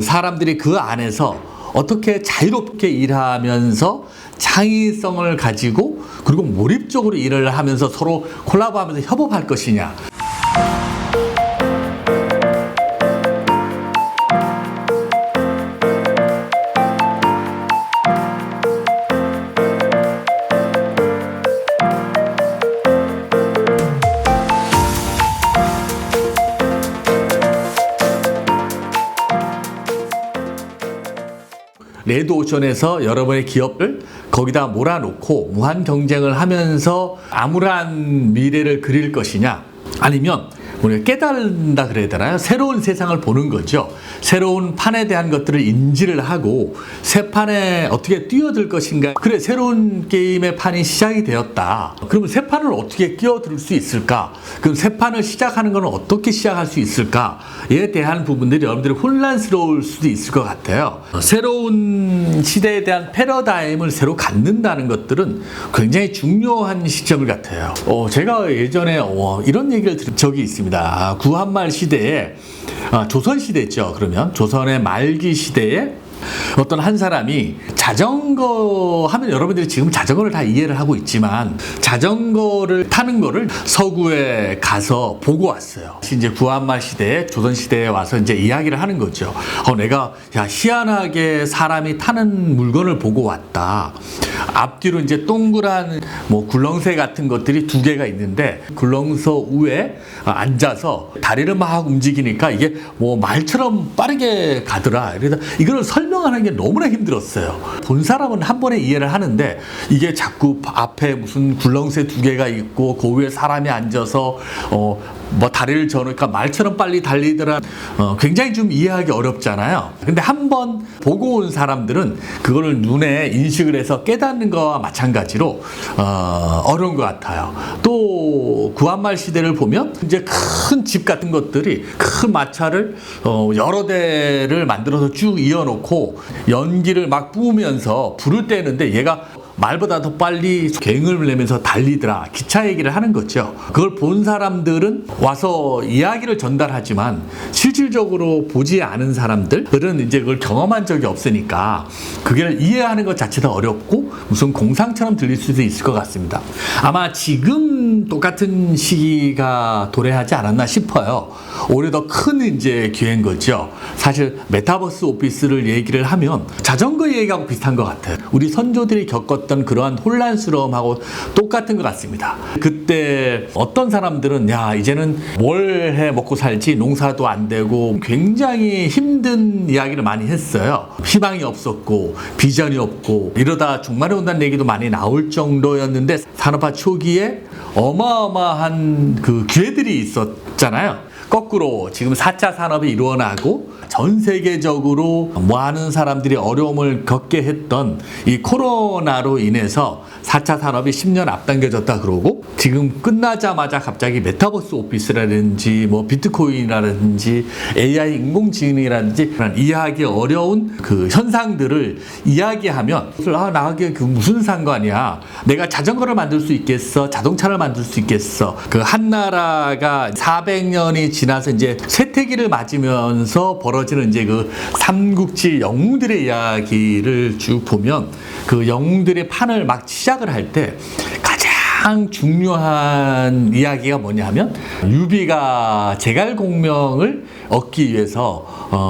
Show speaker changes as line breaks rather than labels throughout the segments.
사람들이 그 안에서 어떻게 자유롭게 일하면서 창의성을 가지고 그리고 몰입적으로 일을 하면서 서로 콜라보하면서 협업할 것이냐. 레드오션에서 여러분의 기업을 거기다 몰아놓고 무한 경쟁을 하면서 암울한 미래를 그릴 것이냐, 아니면 우리가 깨달는다 그래야 되나요? 새로운 세상을 보는 거죠. 새로운 판에 대한 것들을 인지를 하고 새 판에 어떻게 뛰어들 것인가. 그래, 새로운 게임의 판이 시작이 되었다. 그러면 새 판을 어떻게 끼어들 수 있을까? 그럼 새 판을 시작하는 것은 어떻게 시작할 수 있을까에 대한 부분들이 여러분들이 혼란스러울 수도 있을 것 같아요. 새로운 시대에 대한 패러다임을 새로 갖는다는 것들은 굉장히 중요한 시점을 같아요. 제가 예전에 이런 얘기를 들은 적이 있습니다. 구한말 시대에, 조선시대죠. 그러면 조선의 말기 시대에 어떤 한 사람이 자전거 하면 여러분들이 지금 자전거를 다 이해를 하고 있지만 자전거를 타는 거를 서구에 가서 보고 왔어요. 이제 구한말 시대에, 조선 시대에 와서 이제 이야기를 하는 거죠. 내가 희한하게 사람이 타는 물건을 보고 왔다. 앞뒤로 이제 동그란 굴렁쇠 같은 것들이 두 개가 있는데 굴렁쇠 위에 앉아서 다리를 막 움직이니까 이게 말처럼 빠르게 가더라. 그래서 이걸 설명하는 게 너무나 힘들었어요. 본 사람은 한 번에 이해를 하는데 이게 자꾸 앞에 무슨 굴렁쇠 두 개가 있고 그 위에 사람이 앉아서 다리를 저으니까 말처럼 빨리 달리더라. 굉장히 좀 이해하기 어렵잖아요. 근데 한 번 보고 온 사람들은 그거를 눈에 인식을 해서 깨닫는 거와 마찬가지로 어려운 것 같아요. 또 구한말 시대를 보면 이제 큰 집 같은 것들이 큰 마차를 여러 대를 만들어서 쭉 이어놓고 연기를 막 뿜으면서 불을 떼는데 얘가 말보다 더 빨리 갱을 내면서 달리더라. 기차 얘기를 하는 거죠. 그걸 본 사람들은 와서 이야기를 전달하지만 실질적으로 보지 않은 사람들은 이제 그걸 경험한 적이 없으니까 그걸 이해하는 것 자체도 어렵고 무슨 공상처럼 들릴 수도 있을 것 같습니다. 아마 지금 똑같은 시기가 도래하지 않았나 싶어요. 올해 더 큰 이제 기회인 거죠. 사실 메타버스 오피스를 얘기를 하면 자전거 얘기하고 비슷한 것 같아요. 우리 선조들이 겪었던 그러한 혼란스러움하고 똑같은 것 같습니다. 그때 어떤 사람들은 이제는 뭘 해 먹고 살지, 농사도 안 되고 굉장히 힘든 이야기를 많이 했어요. 희망이 없었고 비전이 없고 이러다 종말이 온다는 얘기도 많이 나올 정도였는데 산업화 초기에 어마어마한 그 기회들이 있었잖아요. 거꾸로 지금 4차 산업이 일어나고 전 세계적으로 많은 사람들이 어려움을 겪게 했던 이 코로나로 인해서 4차 산업이 10년 앞당겨졌다 그러고 지금 끝나자마자 갑자기 메타버스 오피스라든지 비트코인이라든지 AI 인공지능이라든지 이해하기 어려운 그 현상들을 이야기하면 나하게 그 무슨 상관이야. 내가 자전거를 만들 수 있겠어? 자동차를 만들 수 있겠어? 그 한 나라가 400년이 지나서 이제 쇠퇴기를 맞으면서 벌어지는 이제 그 삼국지 영웅들의 이야기를 쭉 보면 그 영웅들의 판을 막 시작을 할 때 가장 중요한 이야기가 뭐냐 하면 유비가 제갈공명을 얻기 위해서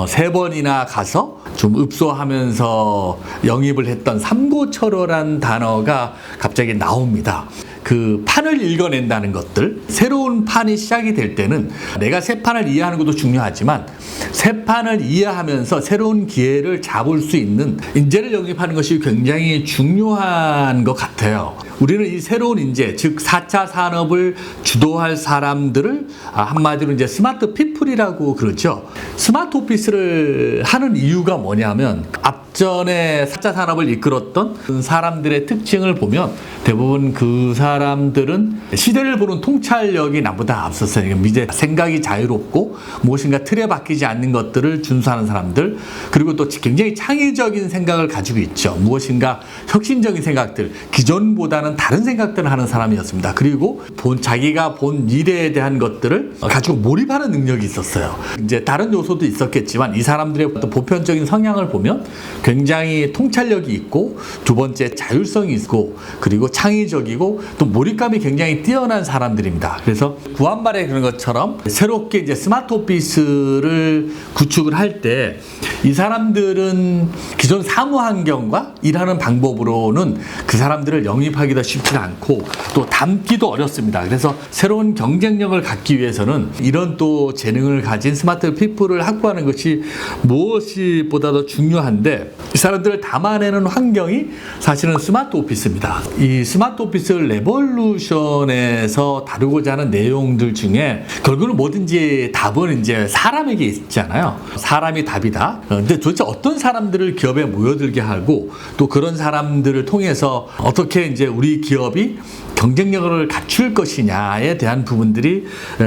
3번이나 가서 좀 읍소하면서 영입을 했던 삼고철어란 단어가 갑자기 나옵니다. 그 판을 읽어낸다는 것들, 새로운 판이 시작이 될 때는 내가 새 판을 이해하는 것도 중요하지만 새 판을 이해하면서 새로운 기회를 잡을 수 있는 인재를 영입하는 것이 굉장히 중요한 것 같아요. 우리는 이 새로운 인재, 즉 4차 산업을 주도할 사람들을 한마디로 이제 스마트 피플이라고 그러죠. 스마트 오피스를 하는 이유가 뭐냐면 역전의 4차 산업을 이끌었던 사람들의 특징을 보면 대부분 그 사람들은 시대를 보는 통찰력이 나보다 앞섰어요. 이제 생각이 자유롭고 무엇인가 틀에 박히지 않는 것들을 준수하는 사람들, 그리고 또 굉장히 창의적인 생각을 가지고 있죠. 무엇인가 혁신적인 생각들, 기존보다는 다른 생각들을 하는 사람이었습니다. 그리고 자기가 본 미래에 대한 것들을 가지고 몰입하는 능력이 있었어요. 이제 다른 요소도 있었겠지만 이 사람들의 어떤 보편적인 성향을 보면 굉장히 통찰력이 있고, 두 번째 자율성이 있고, 그리고 창의적이고 또 몰입감이 굉장히 뛰어난 사람들입니다. 그래서 구한말에 그런 것처럼 새롭게 이제 스마트 오피스를 구축을 할 때 이 사람들은 기존 사무 환경과 일하는 방법으로는 그 사람들을 영입하기도 쉽지 않고 또 담기도 어렵습니다. 그래서 새로운 경쟁력을 갖기 위해서는 이런 또 재능을 가진 스마트 피플을 확보하는 것이 무엇보다도 중요한데, 이 사람들을 담아내는 환경이 사실은 스마트 오피스입니다. 이 스마트 오피스 레볼루션에서 다루고자 하는 내용들 중에 결국은 뭐든지 답은 이제 사람에게 있잖아요. 사람이 답이다. 근데 도대체 어떤 사람들을 기업에 모여들게 하고 또 그런 사람들을 통해서 어떻게 이제 우리 기업이 경쟁력을 갖출 것이냐에 대한 부분들이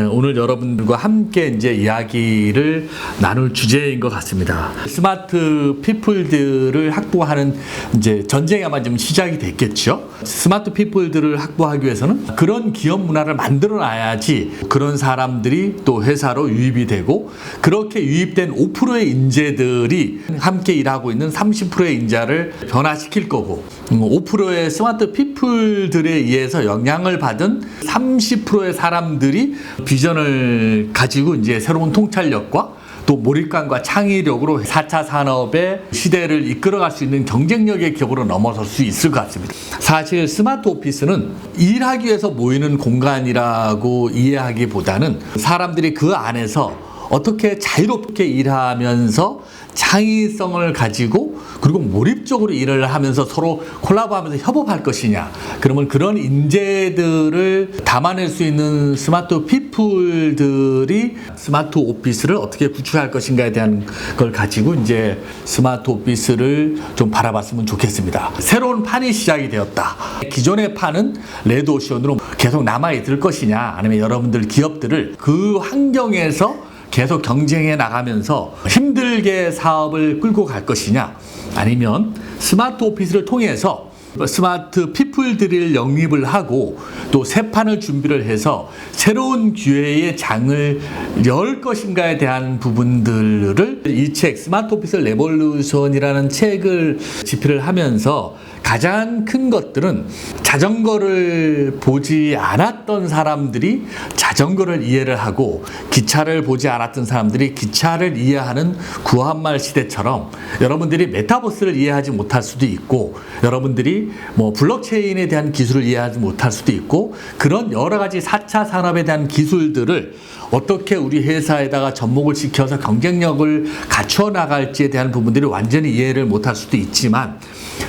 오늘 여러분들과 함께 이제 이야기를 나눌 주제인 것 같습니다. 스마트 피플들을 확보하는 이제 전쟁이 아마 좀 시작이 됐겠죠. 스마트 피플들을 확보하기 위해서는 그런 기업 문화를 만들어 놔야지 그런 사람들이 또 회사로 유입이 되고, 그렇게 유입된 5%의 인재들이 함께 일하고 있는 30%의 인자를 변화시킬 거고, 5%의 스마트 피플들에 의해서 영향을 받은 30%의 사람들이 비전을 가지고 이제 새로운 통찰력과 또 몰입감과 창의력으로 4차 산업의 시대를 이끌어갈 수 있는 경쟁력의 기업으로 넘어설 수 있을 것 같습니다. 사실 스마트 오피스는 일하기 위해서 모이는 공간이라고 이해하기보다는 사람들이 그 안에서 어떻게 자유롭게 일하면서 창의성을 가지고 그리고 몰입적으로 일을 하면서 서로 콜라보하면서 협업할 것이냐, 그러면 그런 인재들을 담아낼 수 있는 스마트 피플들이 스마트 오피스를 어떻게 구축할 것인가에 대한 걸 가지고 이제 스마트 오피스를 좀 바라봤으면 좋겠습니다. 새로운 판이 시작이 되었다. 기존의 판은 레드오션으로 계속 남아있을 것이냐, 아니면 여러분들 기업들을 그 환경에서 계속 경쟁해 나가면서 힘들게 사업을 끌고 갈 것이냐, 아니면 스마트 오피스를 통해서 스마트 피플들을 영입을 하고 또 새 판을 준비를 해서 새로운 기회의 장을 열 것인가에 대한 부분들을 이 책 스마트 오피스 레볼루션이라는 책을 집필을 하면서 가장 큰 것들은 자전거를 보지 않았던 사람들이 자전거를 이해를 하고 기차를 보지 않았던 사람들이 기차를 이해하는 구한말 시대처럼 여러분들이 메타버스를 이해하지 못할 수도 있고, 여러분들이 뭐 블록체인에 대한 기술을 이해하지 못할 수도 있고, 그런 여러 가지 4차 산업에 대한 기술들을 어떻게 우리 회사에다가 접목을 시켜서 경쟁력을 갖춰 나갈지에 대한 부분들이 완전히 이해를 못할 수도 있지만,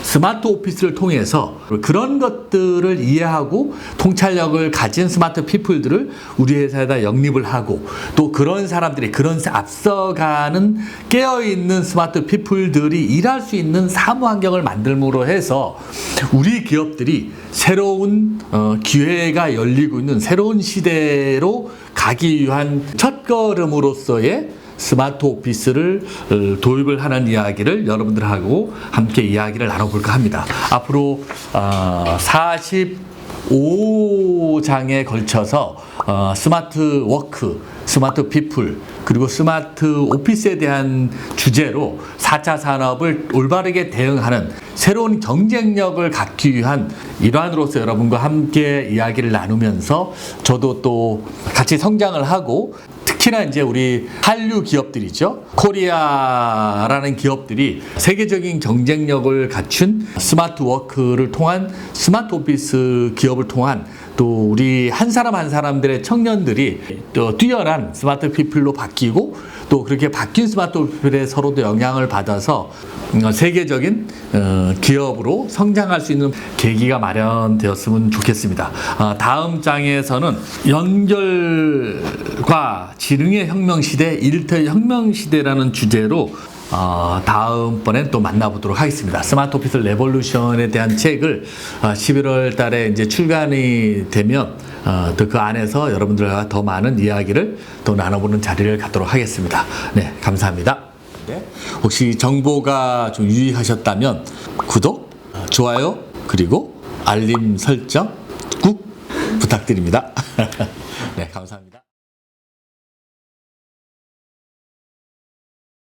스마트 오피스를 통해서 그런 것들을 이해하고 통찰력을 가진 스마트 피플들을 우리 회사에다 영입을 하고, 또 그런 사람들이 그런 앞서가는 깨어있는 스마트 피플들이 일할 수 있는 사무 환경을 만들므로 해서 우리 기업들이 새로운 기회가 열리고 있는 새로운 시대로 가기 위한 첫걸음으로서의 스마트 오피스를 도입을 하는 이야기를 여러분들하고 함께 이야기를 나눠볼까 합니다. 앞으로 45장에 걸쳐서 스마트 워크, 스마트 피플, 그리고 스마트 오피스에 대한 주제로 4차 산업을 올바르게 대응하는 새로운 경쟁력을 갖기 위한 일환으로서 여러분과 함께 이야기를 나누면서 저도 또 같이 성장을 하고, 특히나 이제 우리 한류 기업들이죠. 코리아라는 기업들이 세계적인 경쟁력을 갖춘 스마트 워크를 통한 스마트 오피스 기업을 통한 또 우리 한 사람 한 사람들의 청년들이 또 뛰어난 스마트 피플로 바뀌고 또 그렇게 바뀐 스마트홈에 서로도 영향을 받아서 세계적인 기업으로 성장할 수 있는 계기가 마련되었으면 좋겠습니다. 다음 장에서는 연결과 지능의 혁명시대, 일터 혁명시대라는 주제로 다음번엔 또 만나보도록 하겠습니다. 스마트 오피스 레볼루션에 대한 책을 11월 달에 이제 출간이 되면 또 그 안에서 여러분들과 더 많은 이야기를 또 나눠보는 자리를 갖도록 하겠습니다. 네, 감사합니다. 네, 혹시 정보가 좀 유익하셨다면 구독, 좋아요, 그리고 알림 설정 꾹 부탁드립니다. 네, 감사합니다.